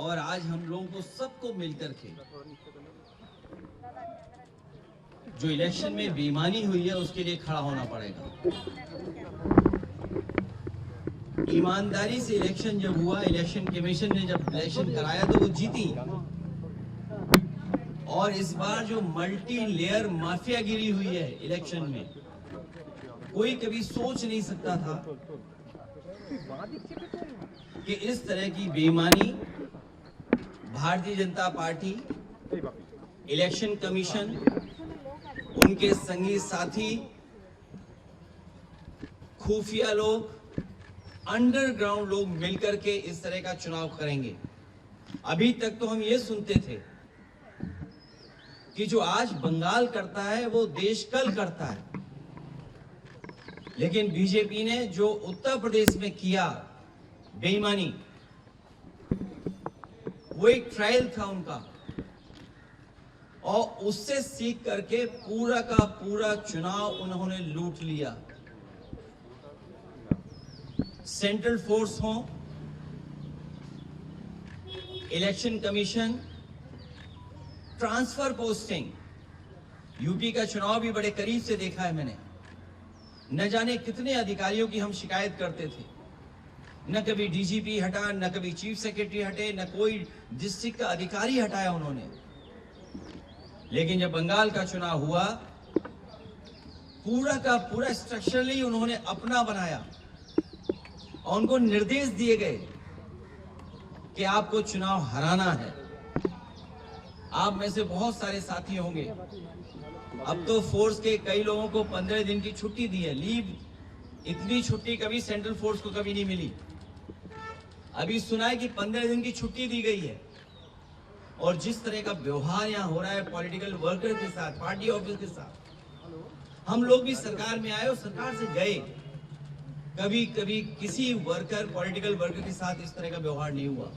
और आज हम लोगों को सबको मिलकर के जो इलेक्शन में बेईमानी हुई है उसके लिए खड़ा होना पड़ेगा। ईमानदारी से इलेक्शन जब हुआ, इलेक्शन कमीशन ने जब इलेक्शन कराया तो वो जीती। और इस बार जो मल्टी लेयर माफियागिरी हुई है इलेक्शन में, कोई कभी सोच नहीं सकता था कि इस तरह की बेईमानी Bharatiya Janata party, election commission, उनके संगी साथी, खुफिया लोग, अंडरग्राउंड लोग मिलकर के इस तरह का चुनाव करेंगे। अभी तक तो हम ये सुनते थे कि जो आज बंगाल करता है वो देश कल करता है, लेकिन बीजेपी ने जो उत्तर प्रदेश में किया बेईमानी, वो एक ट्रायल था उनका, और उससे सीख करके पूरा का पूरा चुनाव उन्होंने लूट लिया। सेंट्रल फोर्स हो, election commission, transfer posting, UP का चुनाव भी बड़े करीब से देखा है मैंने। न जाने कितने अधिकारियों की हम शिकायत करते थे, न कभी डीजीपी हटा, न कभी चीफ सेक्रेटरी हटे, न कोई डिस्ट्रिक्ट का अधिकारी हटाया उन्होंने। लेकिन जब बंगाल का चुनाव हुआ, पूरा का पूरा स्ट्रक्चरली उन्होंने अपना बनाया और उनको निर्देश दिए गए कि आपको चुनाव हराना है। आप में से बहुत सारे साथी होंगे, अब तो फोर्स के कई लोगों को 15 दिन की छुट्टी दी है, लीव। इतनी छुट्टी कभी सेंट्रल फोर्स को कभी नहीं मिली। अभी सुना है कि 15 दिन की छुट्टी दी गई है। और जिस तरह का व्यवहार यहाँ हो रहा है पॉलिटिकल वर्कर के साथ, पार्टी ऑफिस के साथ, हम लोग भी सरकार में आए और सरकार से गए, कभी कभी किसी वर्कर, पॉलिटिकल वर्कर के साथ इस तरह का व्यवहार नहीं हुआ।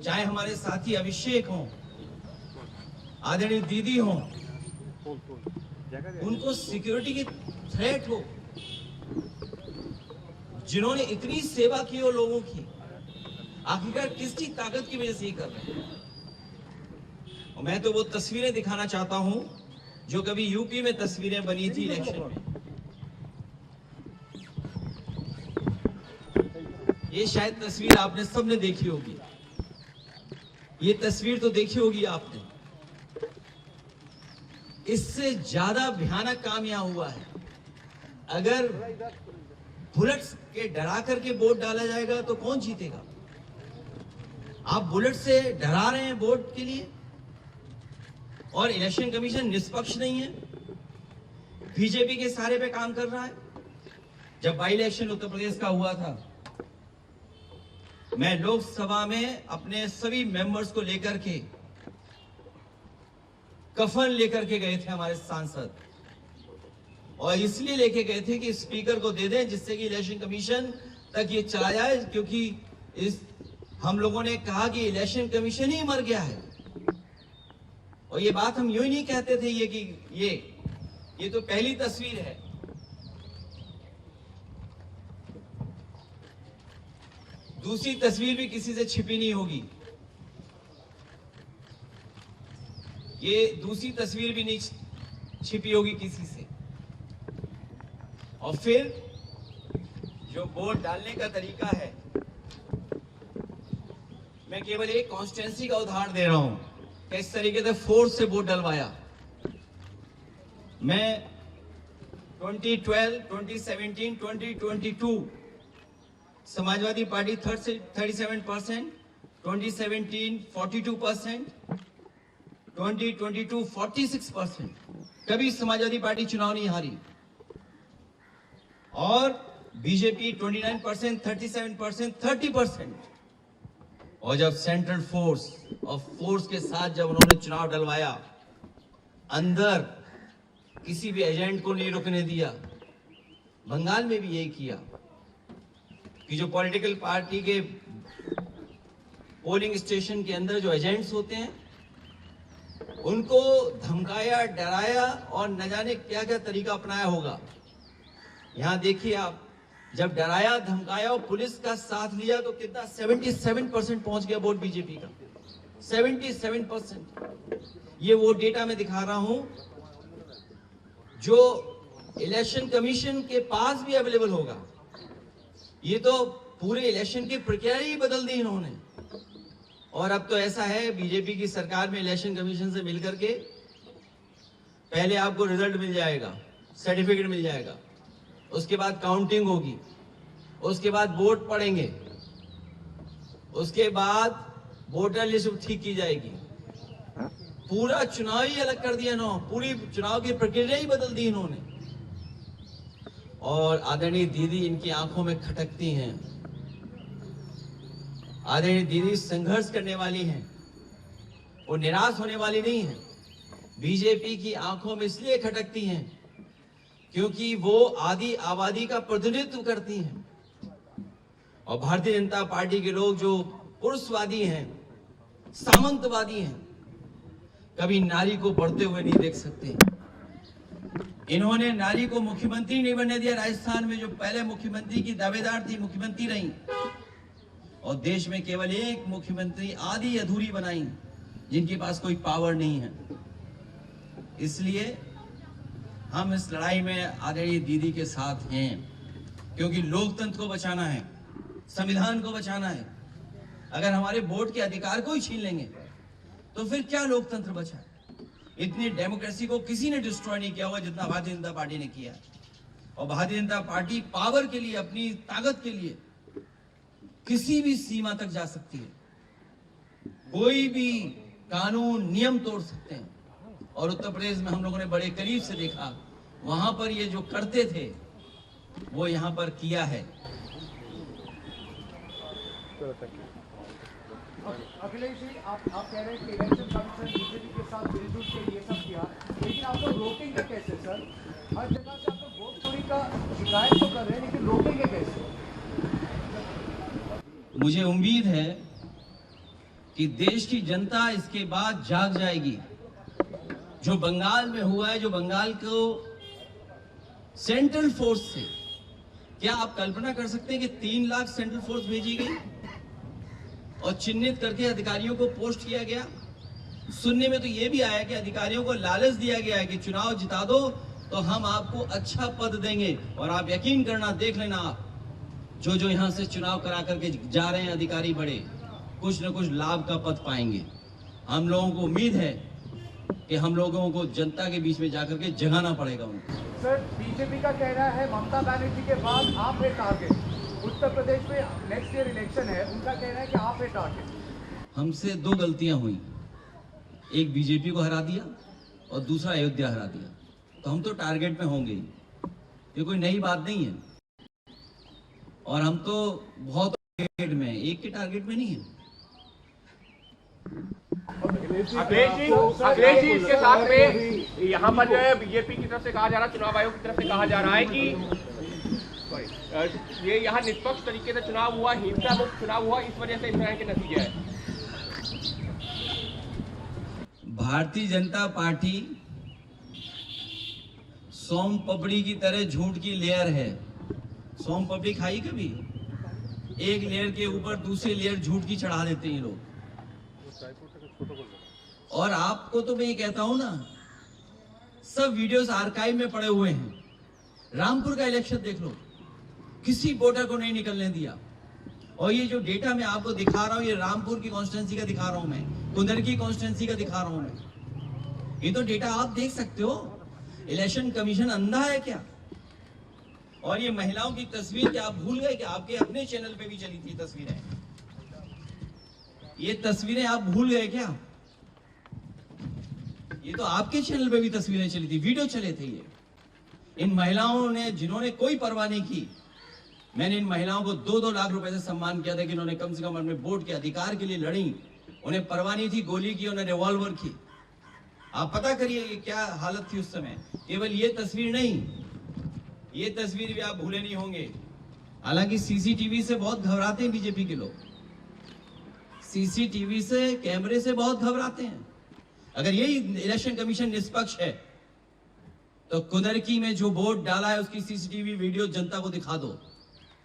चाहे हमारे साथी अभिषेक हों, आदरणीय दीदी हों, उनको सिक्योरिटी की थ्रेट हो, जिन्होंने इतनी सेवा की हो लोगों की, आखिरकार किसकी ताकत की वजह से ही कर रहे हैं। और मैं तो वो तस्वीरें दिखाना चाहता हूं जो कभी यूपी में तस्वीरें बनी थी इलेक्शन में। ये शायद तस्वीर आपने सबने देखी होगी, ये तस्वीर तो देखी होगी आपने। इससे ज्यादा भयानक काम यहां हुआ है। अगर बुलेट्स के डरा करके वोट डाला जाएगा तो कौन जीतेगा? आप बुलेट से डरा रहे हैं वोट के लिए, और इलेक्शन कमीशन निष्पक्ष नहीं है, बीजेपी के सहारे पे काम कर रहा है। जब बाई इलेक्शन उत्तर प्रदेश का हुआ था, मैं लोकसभा में अपने सभी मेंबर्स को लेकर के, कफन लेकर के गए थे हमारे सांसद, और इसलिए लेके गए थे कि स्पीकर को दे दें जिससे कि इलेक्शन कमीशन तक ये चला जाए, क्योंकि हम लोगों ने कहा कि इलेक्शन कमीशन ही मर गया है। और ये बात हम यूं ही नहीं कहते थे ये तो पहली तस्वीर है। दूसरी तस्वीर भी किसी से छिपी नहीं होगी, ये दूसरी तस्वीर भी नहीं छिपी होगी किसी से। और फिर जो वोट डालने का तरीका है, मैं केवल एक कॉन्स्टिट्यूंसी का उदाहरण दे रहा हूं कि इस तरीके से फोर्स से वोट डलवाया। मैं 2012, 2017, 2022 समाजवादी पार्टी 37%, 2017 42%, 2022 46%, कभी समाजवादी पार्टी चुनाव नहीं हारी। और बीजेपी 29%, 37%, 30%। और जब सेंट्रल फोर्स और फोर्स के साथ जब उन्होंने चुनाव डलवाया, अंदर किसी भी एजेंट को नहीं रुकने दिया। बंगाल में भी यही किया कि जो पॉलिटिकल पार्टी के पोलिंग स्टेशन के अंदर जो एजेंट्स होते हैं, उनको धमकाया, डराया और न जाने क्या क्या तरीका अपनाया होगा। यहां देखिए आप, जब डराया धमकाया और पुलिस का साथ लिया तो कितना 77% पहुंच गया वोट बीजेपी का। 77%। ये वो डेटा मैं दिखा रहा हूं जो इलेक्शन कमीशन के पास भी अवेलेबल होगा। ये तो पूरे इलेक्शन की प्रक्रिया ही बदल दी इन्होंने। और अब तो ऐसा है बीजेपी की सरकार में इलेक्शन कमीशन से मिलकर के पहले आपको रिजल्ट मिल जाएगा, सर्टिफिकेट मिल जाएगा, उसके बाद काउंटिंग होगी, उसके बाद वोट पड़ेंगे, उसके बाद वोटर लिस्ट ठीक की जाएगी। पूरा चुनाव ही अलग कर दिया ना, पूरी चुनाव की प्रक्रिया ही बदल दी इन्होंने। और आदरणीय दीदी इनकी आंखों में खटकती हैं। आदरणीय दीदी संघर्ष करने वाली हैं, वो निराश होने वाली नहीं है। बीजेपी की आंखों में इसलिए खटकती हैं क्योंकि वो आदि आबादी का प्रतिनिधित्व करती हैं। और भारतीय जनता पार्टी के लोग जो पुरुषवादी हैं, सामंतवादी हैं, कभी नारी को बढ़ते हुए नहीं देख सकते। इन्होंने नारी को मुख्यमंत्री नहीं बनने दिया। राजस्थान में जो पहले मुख्यमंत्री की दावेदार थी, मुख्यमंत्री रही, और देश में केवल एक मुख्यमंत्री आधी अधूरी बनाई, जिनके पास कोई पावर नहीं है। इसलिए हम इस लड़ाई में आदरणीय दीदी के साथ हैं, क्योंकि लोकतंत्र को बचाना है, संविधान को बचाना है। अगर हमारे वोट के अधिकार को ही छीन लेंगे तो फिर क्या लोकतंत्र बचा? इतनी डेमोक्रेसी को किसी ने डिस्ट्रॉय नहीं किया होगा जितना भारतीय जनता पार्टी ने किया। और भारतीय जनता पार्टी पावर के लिए, अपनी ताकत के लिए किसी भी सीमा तक जा सकती है, कोई भी कानून नियम तोड़ सकते हैं। और उत्तर प्रदेश में हम लोगों ने बड़े करीब से देखा, वहां पर ये जो करते थे वो यहां पर किया है। अखिलेश जी, आप कह रहे हैं कि इलेक्शन कमीशन बीजेपी के साथ मिलजुल के ये सब किया, लेकिन आप लोग रोकेंगे कैसे सर? हर जगह से आप लोग वोट चोरी का शिकायत तो कर रहे हैं, लेकिन रोकेंगे कैसे? मुझे उम्मीद है कि देश की जनता इसके बाद जाग जाएगी। जो बंगाल में हुआ है, जो बंगाल को सेंट्रल फोर्स से, क्या आप कल्पना कर सकते हैं कि 3 लाख सेंट्रल फोर्स भेजी गई और चिन्हित करके अधिकारियों को पोस्ट किया गया? सुनने में तो यह भी आया कि अधिकारियों को लालच दिया गया है कि चुनाव जिता दो तो हम आपको अच्छा पद देंगे। और आप यकीन करना, देख लेना, आप जो यहां से चुनाव करा करके जा रहे हैं अधिकारी बड़े, कुछ न कुछ लाभ का पद पाएंगे। हम लोगों को उम्मीद है कि हम लोगों को जनता के बीच में जाकर के जगाना पड़ेगा उनको। सर, बीजेपी का कहना है ममता बनर्जी के बाद आप है टारगेट। उत्तर प्रदेश में नेक्स्ट ईयर इलेक्शन है, उनका कहना है कि आप है टारगेट। हमसे 2 गलतियां हुई, एक बीजेपी को हरा दिया और दूसरा अयोध्या हरा दिया, तो हम तो टारगेट में होंगे ही। ये कोई नई बात नहीं है। और हम तो बहुत टारगेट में, एक के टारगेट में नहीं है। अखिलेश जी, इसके साथ में यहाँ पर जो है बीजेपी की तरफ से कहा जा रहा है, चुनाव आयोग की तरफ से कहा जा रहा है कि ये यहाँ निष्पक्ष तरीके से चुनाव हुआ, हिंसा मुक्त चुनाव हुआ, इस वजह से इस तरह के नतीजे हैं। भारतीय जनता पार्टी सोम पपड़ी की तरह झूठ की लेयर है। सोम पपड़ी खाई कभी? एक लेयर के ऊपर दूसरी लेयर झूठ की चढ़ा देते हैं लोग। और आपको तो मैं ये कहता हूं ना, सब वीडियोस आर्काइव में पड़े हुए हैं। रामपुर का इलेक्शन देख लो, किसी वोटर को नहीं निकलने दिया। और ये जो डेटा मैं आपको दिखा रहा हूं, ये रामपुर की कॉन्स्टिट्यूंसी का दिखा रहा हूं मैं, कुंदर की कॉन्स्टिट्यूंसी का दिखा रहा हूं मैं। ये तो डेटा आप देख सकते हो। इलेक्शन कमीशन अंधा है क्या? और ये महिलाओं की तस्वीर क्या आप भूल गए कि आपके अपने चैनल पे भी चली थी तस्वीरें? ये तस्वीरें आप भूल गए क्या? ये तो आपके चैनल पे भी तस्वीरें चली थी, वीडियो चले थे। ये इन महिलाओं ने, जिन्होंने कोई परवाह नहीं की, मैंने इन महिलाओं को 2-2 लाख रुपए से सम्मान किया था कि इन्होंने कम से कम अपने वोट के अधिकार के लिए लड़ी। उन्हें परवाह नहीं थी गोली की, उन्हें रिवॉल्वर की। आप पता करिए ये क्या हालत थी उस समय। केवल ये तस्वीर नहीं, ये तस्वीर भी आप भूले नहीं होंगे। हालांकि सीसीटीवी से बहुत घबराते हैं बीजेपी के लोग, सीसीटीवी से, कैमरे से बहुत घबराते हैं। अगर यही इलेक्शन कमीशन निष्पक्ष है तो कुंदरकी में जो वोट डाला है उसकी सीसीटीवी वीडियो जनता को दिखा दो।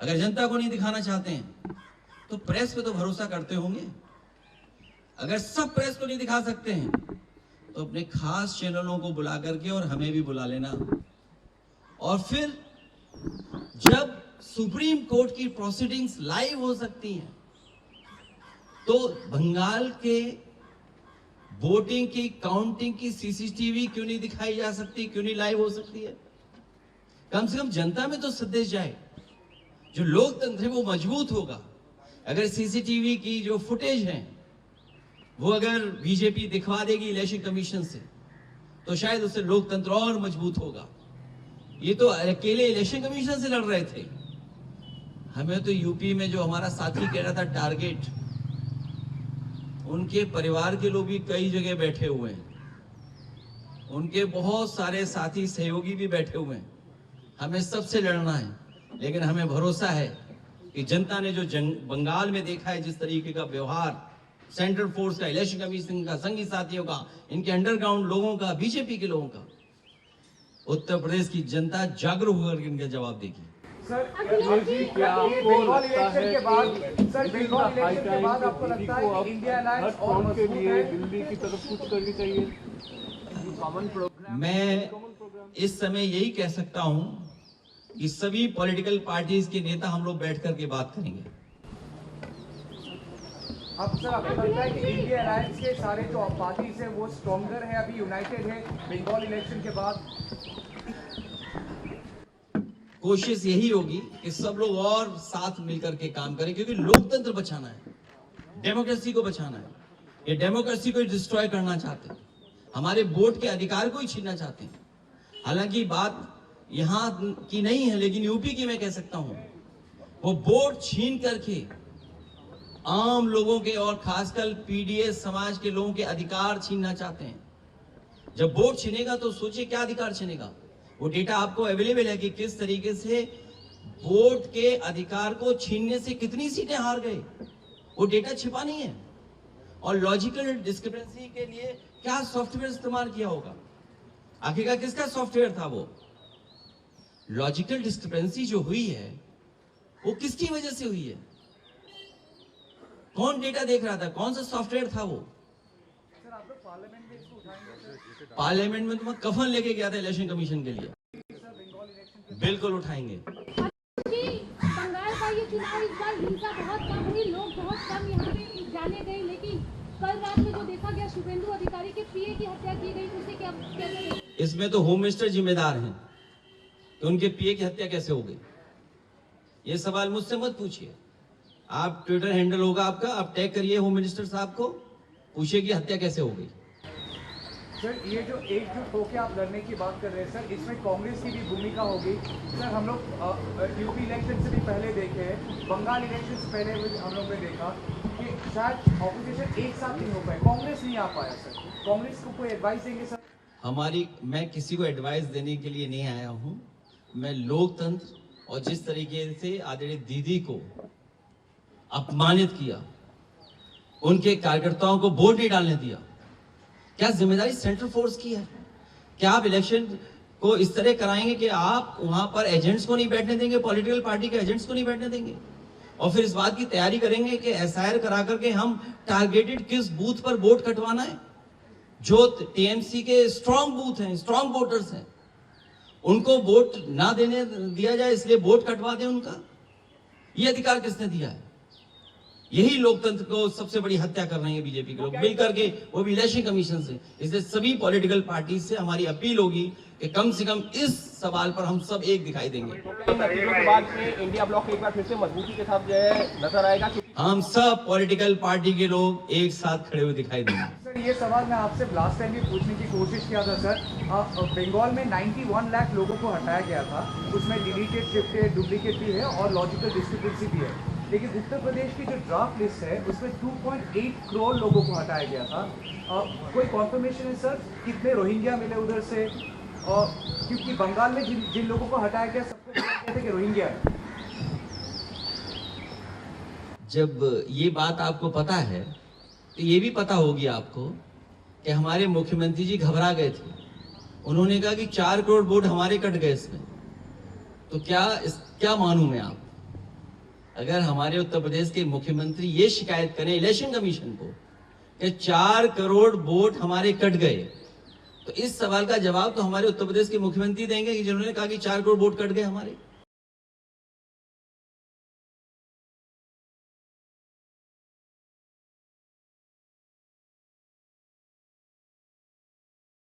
अगर जनता को नहीं दिखाना चाहते हैं तो प्रेस पे तो भरोसा करते होंगे। अगर सब प्रेस को नहीं दिखा सकते हैं तो अपने खास चैनलों को बुला करके और हमें भी बुला लेना, और फिर जब सुप्रीम कोर्ट की प्रोसीडिंग्स लाइव हो सकती हैं तो बंगाल के वोटिंग की काउंटिंग की सीसीटीवी क्यों नहीं दिखाई जा सकती, क्यों नहीं लाइव हो सकती है? कम से कम जनता में तो संदेश जाए, जो लोकतंत्र है वो मजबूत होगा। अगर सीसीटीवी की जो फुटेज है वो अगर बीजेपी दिखवा देगी इलेक्शन कमीशन से तो शायद उससे लोकतंत्र और मजबूत होगा। ये तो अकेले इलेक्शन कमीशन से लड़ रहे थे, हमें तो यूपी में जो हमारा साथी कह रहा था टारगेट, उनके परिवार के लोग भी कई जगह बैठे हुए हैं, उनके बहुत सारे साथी सहयोगी भी बैठे हुए हैं। हमें सबसे लड़ना है, लेकिन हमें भरोसा है कि जनता ने जो बंगाल में देखा है, जिस तरीके का व्यवहार सेंट्रल फोर्स का, इलेक्शन कमीशन का, संघी साथियों का, इनके अंडरग्राउंड लोगों का, बीजेपी के लोगों का, उत्तर प्रदेश की जनता जागरूक होकर इनका जवाब देगी। सर बंगाल इलेक्शन के बाद, सर बंगाल इलेक्शन के बाद आपको लगता है कि इंडिया अलायंस और मजबूत है? दिल्ली की तरफ कुछ करनी चाहिए कॉमन प्रोग्राम। मैं इस समय यही कह सकता हूं कि सभी पॉलिटिकल पार्टीज के नेता हम लोग बैठ करके बात करेंगे। अब सर आपको लगता है कि इंडिया अलायंस के सारे जो पार्टीज है वो स्ट्रॉन्गर है, अभी यूनाइटेड है बंगाल इलेक्शन के बाद? कोशिश यही होगी कि सब लोग और साथ मिलकर के काम करें, क्योंकि लोकतंत्र बचाना है, डेमोक्रेसी को बचाना है। ये डेमोक्रेसी को डिस्ट्रॉय करना चाहते हैं, हमारे वोट के अधिकार को ही छीनना चाहते हैं। हालांकि बात यहाँ की नहीं है, लेकिन यूपी की मैं कह सकता हूं, वो वोट छीन करके आम लोगों के और खासकर पीडीएस समाज के लोगों के अधिकार छीनना चाहते हैं। जब वोट छीनेगा तो सोचिए क्या अधिकार छीनेगा। वो डेटा आपको अवेलेबल है कि किस तरीके से वोट के अधिकार को छीनने से कितनी सीटें हार गए, वो डेटा छिपा नहीं है। और लॉजिकल डिस्क्रिपेंसी के लिए क्या सॉफ्टवेयर इस्तेमाल किया होगा, आखिरकार किसका सॉफ्टवेयर था वो? लॉजिकल डिस्क्रिपेंसी जो हुई है वो किसकी वजह से हुई है? कौन डेटा देख रहा था, कौन सा सॉफ्टवेयर था वो? सर आप लोग पार्लियामेंट में इसको उठाएंगे सर? पार्लियामेंट में तो मैं कफन लेके गया था इलेक्शन कमीशन के लिए, बिल्कुल उठाएंगे। बंगाल का ये चुनाव इस बार हिंसा बहुत कम हुई, लोग बहुत कम यहाँ पे जाने गए, लेकिन कल रात में जो देखा गया शुभेंदु अधिकारी के पीए की हत्या की गई, उसे क्या कहते? इसमें तो होम मिनिस्टर जिम्मेदार हैं, तो उनके पीए की हत्या कैसे हो गई? ये सवाल मुझसे मत पूछिए। आप ट्विटर हैंडल होगा आपका, आप टैग करिए होम मिनिस्टर साहब को, पूछिए कि हत्या कैसे हो गई। सर ये जो एकजुट होकर आप लड़ने की बात कर रहे हैं सर, इसमें कांग्रेस की भी भूमिका होगी। सर हम लोग यूपी इलेक्शन से भी पहले देखे हैं, बंगाल इलेक्शन से पहले भी हम लोग ने देखा कि शायद ऑपोजिशन एक साथ नहीं हो पाए, कांग्रेस नहीं आ पाया। सर कांग्रेस को कोई एडवाइस देंगे सर? मैं किसी को एडवाइस देने के लिए नहीं आया हूं। मैं लोकतंत्र और जिस तरीके से आदरणीय दीदी को अपमानित किया, उनके कार्यकर्ताओं को वोट नहीं डालने दिया, क्या जिम्मेदारी सेंट्रल फोर्स की है? क्या आप इलेक्शन को इस तरह कराएंगे कि आप वहां पर एजेंट्स को नहीं बैठने देंगे, पॉलिटिकल पार्टी के एजेंट्स को नहीं बैठने देंगे, और फिर इस बात की तैयारी करेंगे कि एसआईआर करा करके हम टारगेटेड किस बूथ पर वोट कटवाना है? जो टीएमसी के स्ट्रांग बूथ हैं, स्ट्रांग वोटर्स हैं, उनको वोट ना देने दिया जाए, इसलिए वोट कटवा दें उनका। ये अधिकार किसने दिया है? यही लोकतंत्र को सबसे बड़ी हत्या कर रहे हैं बीजेपी के लोग मिलकर के, वो भी इलेक्शन कमीशन से। इसलिए सभी पॉलिटिकल पार्टी से हमारी अपील होगी कि कम से कम इस सवाल पर हम सब एक दिखाई देंगे। नतीजों के बाद में इंडिया ब्लॉक एक बार फिर से मजबूती के साथ जो है नजर आएगा। हम सब पॉलिटिकल पार्टी के लोग एक साथ खड़े हुए दिखाई देंगे। सर ये सवाल मैं आपसे लास्ट टाइम भी पूछने की कोशिश किया था सर। बंगाल में 91 लाख लोगों को हटाया गया था, उसमें डिलीटेड, शिफ्टेड, डुप्लीकेट भी है और लॉजिकल डिस्क्रिपेंसी भी है। लेकिन उत्तर प्रदेश की जो ड्राफ्ट लिस्ट है उसमें 2.8 करोड़ लोगों को हटाया गया था। कोई कॉन्फर्मेशन है सर कितने रोहिंग्या मिले उधर से? और क्योंकि बंगाल में जिन लोगों को हटाया गया सबको कहते थे कि रोहिंग्या है। जब ये बात आपको पता है तो ये भी पता होगी आपको कि हमारे मुख्यमंत्री जी घबरा गए थे। उन्होंने कहा कि 4 करोड़ वोट हमारे कट गए इसमें, तो क्या मानूं मैं? आप अगर हमारे उत्तर प्रदेश के मुख्यमंत्री ये शिकायत करें इलेक्शन कमीशन को कि 4 करोड़ वोट हमारे कट गए, तो इस सवाल का जवाब तो हमारे उत्तर प्रदेश के मुख्यमंत्री देंगे कि जिन्होंने कहा कि 4 करोड़ वोट कट गए हमारे।